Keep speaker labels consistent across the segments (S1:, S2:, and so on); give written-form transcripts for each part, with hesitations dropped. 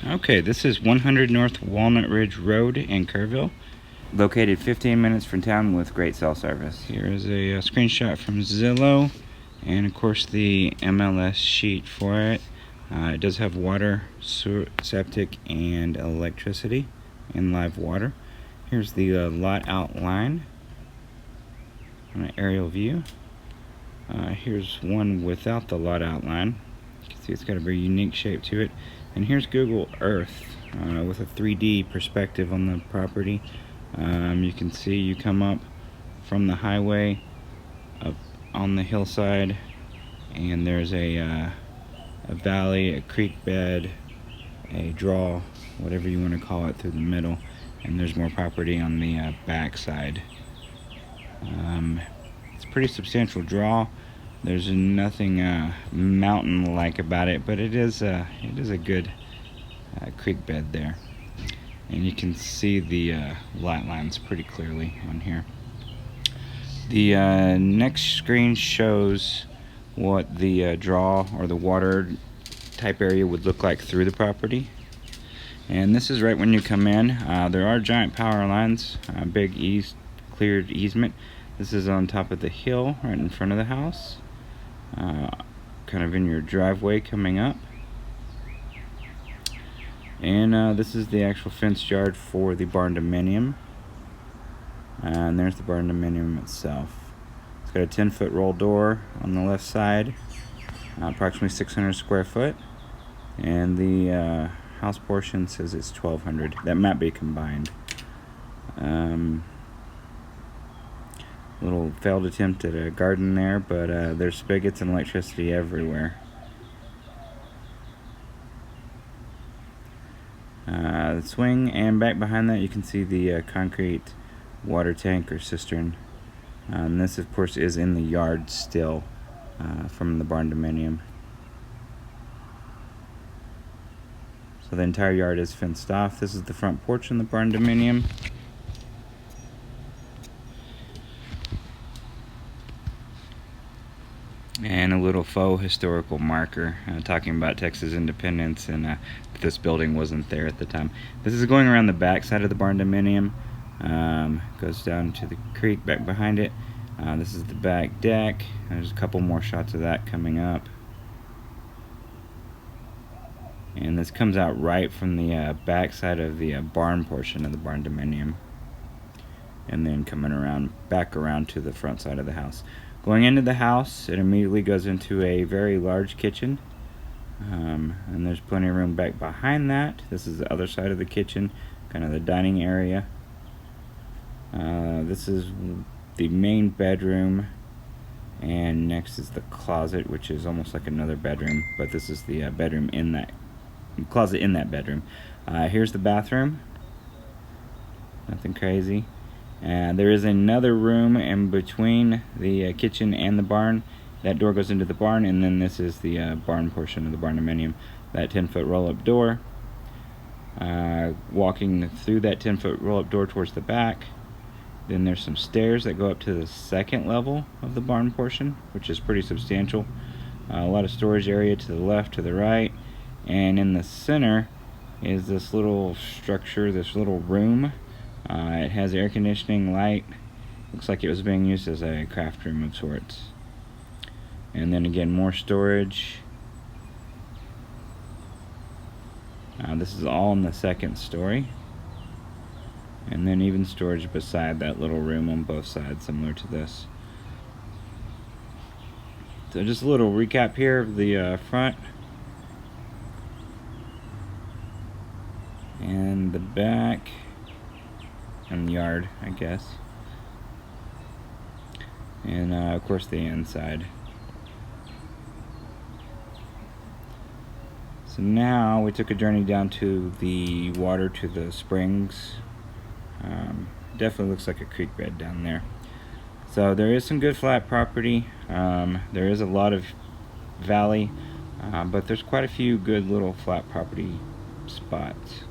S1: Okay, this is 100 North Walnut Ridge Road in Kerrville, located 15 minutes from town with great cell service. Here is a screenshot from Zillow, and of course the MLS sheet for it. It does have water, septic, and electricity, and live water. Here's the lot outline on an aerial view. Here's one without the lot outline. You can see it's got a very unique shape to it. And here's Google Earth with a 3D perspective on the property. You can see you come up from the highway up on the hillside, and there's a valley, a creek bed, a draw, whatever you want to call it, through the middle. And there's more property on the back side. It's a pretty substantial draw. There's nothing mountain-like about it, but it is a good creek bed there, and you can see the lot lines pretty clearly on here. The next screen shows what the draw or the water type area would look like through the property. And this is right when you come in. There are giant power lines, big cleared easement. This is on top of the hill right in front of the house. Kind of in your driveway coming up, and this is the actual fenced yard for the barn dominium, and there's the barn dominium itself. It's got a 10-foot roll door on the left side, approximately 600 square foot, and the house portion says it's 1,200. That might be combined. Little failed attempt at a garden there, but there's spigots and electricity everywhere. The swing, and back behind that you can see the concrete water tank or cistern. And this of course is in the yard still from the barn dominium. So the entire yard is fenced off. This is the front porch in the barn dominium. And a little faux historical marker talking about Texas independence, and this building wasn't there at the time. This is going around the back side of the barn dominium. Goes down to the creek back behind it. This is the back deck. There's a couple more shots of that coming up. And this comes out right from the back side of the barn portion of the barn dominium, and then coming around back around to the front side of the house. Going into the house, it immediately goes into a very large kitchen, and there's plenty of room back behind that. This is the other side of the kitchen, kind of the dining area. This is the main bedroom, and next is the closet, which is almost like another bedroom, but this is the bedroom in that closet in that bedroom. Here's the bathroom. Nothing crazy. There is another room in between the kitchen and the barn. That door goes into the barn, and then this is the barn portion of the barn dominium. That 10-foot roll-up door. Walking through that 10-foot roll-up door towards the back. Then there's some stairs that go up to the second level of the barn portion, which is pretty substantial. A lot of storage area to the left, to the right, and in the center is this little structure, this little room. It has air conditioning, light. Looks like it was being used as a craft room of sorts. And then again, more storage. This is all in the second story. And then even storage beside that little room on both sides, similar to this. So just a little recap here of the front and the back. And the yard, I guess. And of course the inside. So now we took a journey down to the water, to the springs. Definitely looks like a creek bed down there. So there is some good flat property. There is a lot of valley, but there's quite a few good little flat property spots.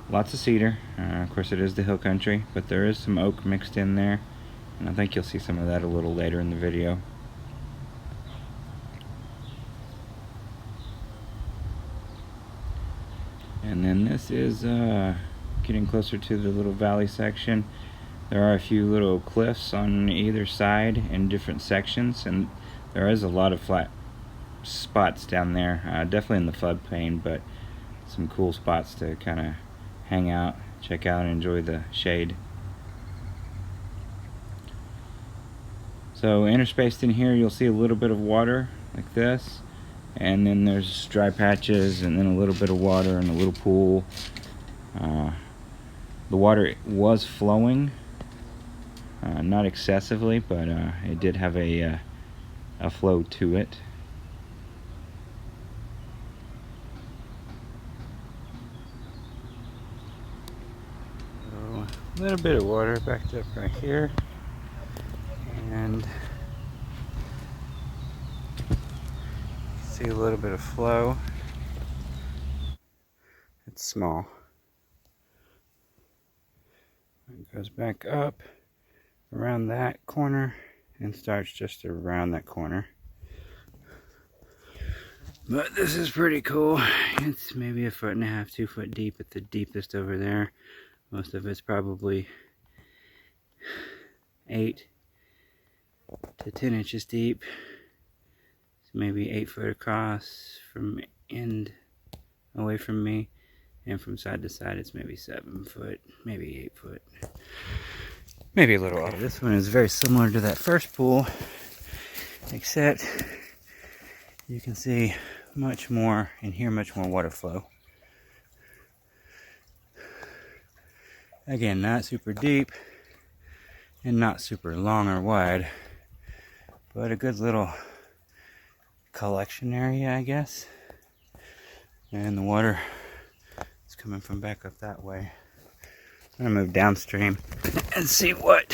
S1: Lots of cedar. Of course it is the hill country, but there is some oak mixed in there, and I think you'll see some of that a little later in the video. And then this is getting closer to the little valley section. There are a few little cliffs on either side in different sections, and there is a lot of flat spots down there, definitely in the floodplain, but some cool spots to kind of hang out, check out, and enjoy the shade. So interspaced in here, you'll see a little bit of water like this, and then there's dry patches, and then a little bit of water and a little pool. The water was flowing, not excessively, but it did have a flow to it. So, a little bit of water backed up right here, and see a little bit of flow. It's small. It goes back up around that corner and starts just around that corner. But this is pretty cool. It's maybe 1.5 feet, 2 foot deep at the deepest over there. Most of it's probably 8 to 10 inches deep. It's maybe 8 foot across from end away from me, and from side to side it's maybe 7 foot, maybe 8 foot, maybe a little off. This one is very similar to that first pool, except you can see much more and hear much more water flow. Again, not super deep and not super long or wide, but a good little collection area, I guess. And the water is coming from back up that way. I'm gonna move downstream and see what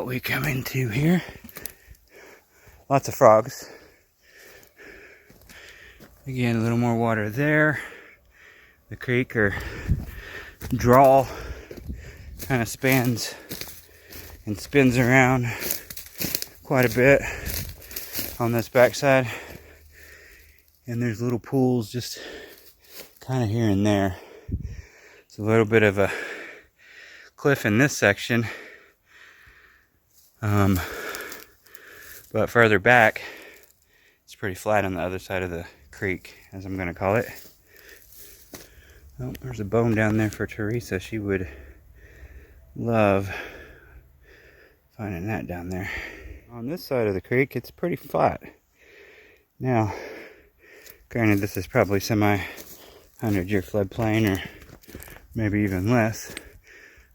S1: we come into here. Lots of frogs. Again, a little more water there. The creek or draw kind of spans and spins around quite a bit on this backside, and there's little pools just kind of here and there. It's a little bit of a cliff in this section, but further back it's pretty flat on the other side of the creek, as I'm going to call it. Oh, there's a bone down there for Teresa. She would love finding that down there. On this side of the creek, it's pretty flat. Now, granted, this is probably semi 100-year floodplain, or maybe even less.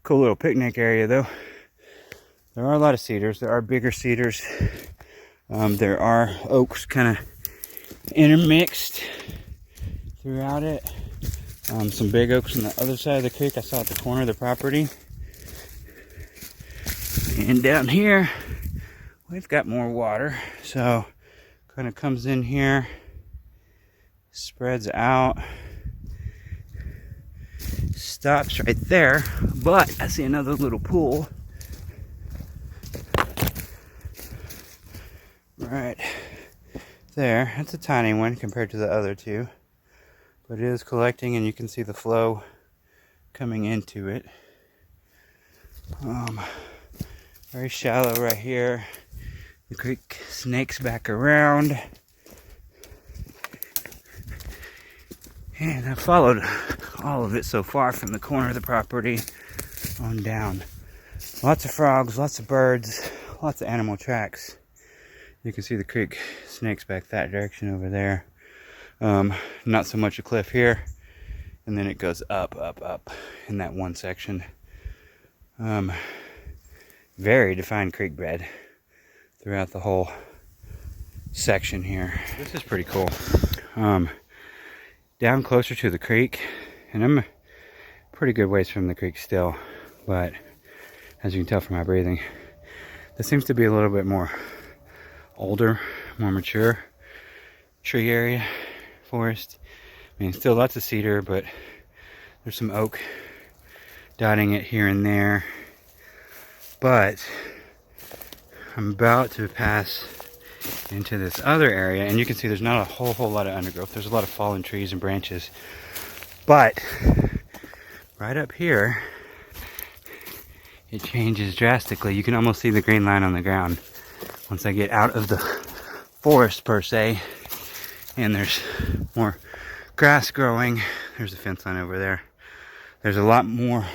S1: Cool little picnic area, though. There are a lot of cedars. There are bigger cedars. There are oaks kind of intermixed throughout it. Some big oaks on the other side of the creek. I saw at the corner of the property. And down here, we've got more water. So, kind of comes in here, spreads out, stops right there. But I see another little pool right there. It's a tiny one compared to the other two, but it is collecting, and you can see the flow coming into it. Very shallow right here. The creek snakes back around, and I followed all of it so far from the corner of the property on down. Lots of frogs, lots of birds, lots of animal tracks. You can see the creek snakes back that direction over there. Not so much a cliff here, and then it goes up in that one section. Very defined creek bed throughout the whole section here. This is pretty cool. Down closer to the creek, and I'm pretty good ways from the creek still, but as you can tell from my breathing, this seems to be a little bit more older, more mature tree area, forest. I mean, still lots of cedar, but there's some oak dotting it here and there. But I'm about to pass into this other area, and you can see there's not a whole lot of undergrowth. There's a lot of fallen trees and branches, but right up here it changes drastically. You can almost see the green line on the ground once I get out of the forest per se, and there's more grass growing. There's a fence line over there. There's a lot more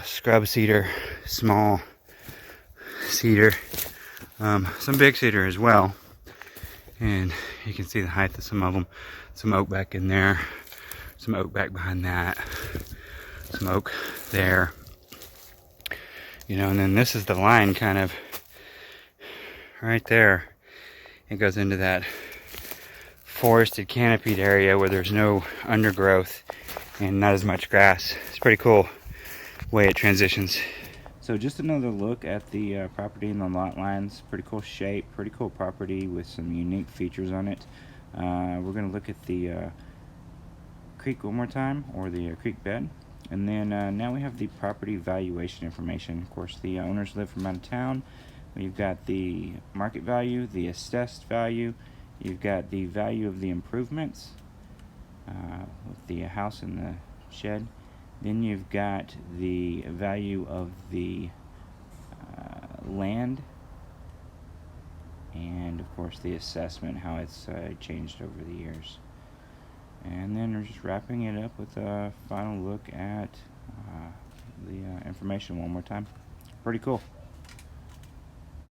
S1: scrub cedar, small cedar, some big cedar as well, and you can see the height of some of them. Some oak back in there, some oak back behind that, some oak there, you know. And then this is the line kind of right there. It goes into that forested canopied area where there's no undergrowth and not as much grass. It's pretty cool way it transitions. So just another look at the property and the lot lines. Pretty cool shape, pretty cool property with some unique features on it. We're going to look at the creek one more time, or the creek bed. And then now we have the property valuation information. Of course, the owners live from out of town. We've got the market value, the assessed value. You've got the value of the improvements with the house and the shed. Then you've got the value of the land, and of course the assessment, how it's changed over the years. And then we're just wrapping it up with a final look at the information one more time. Pretty cool.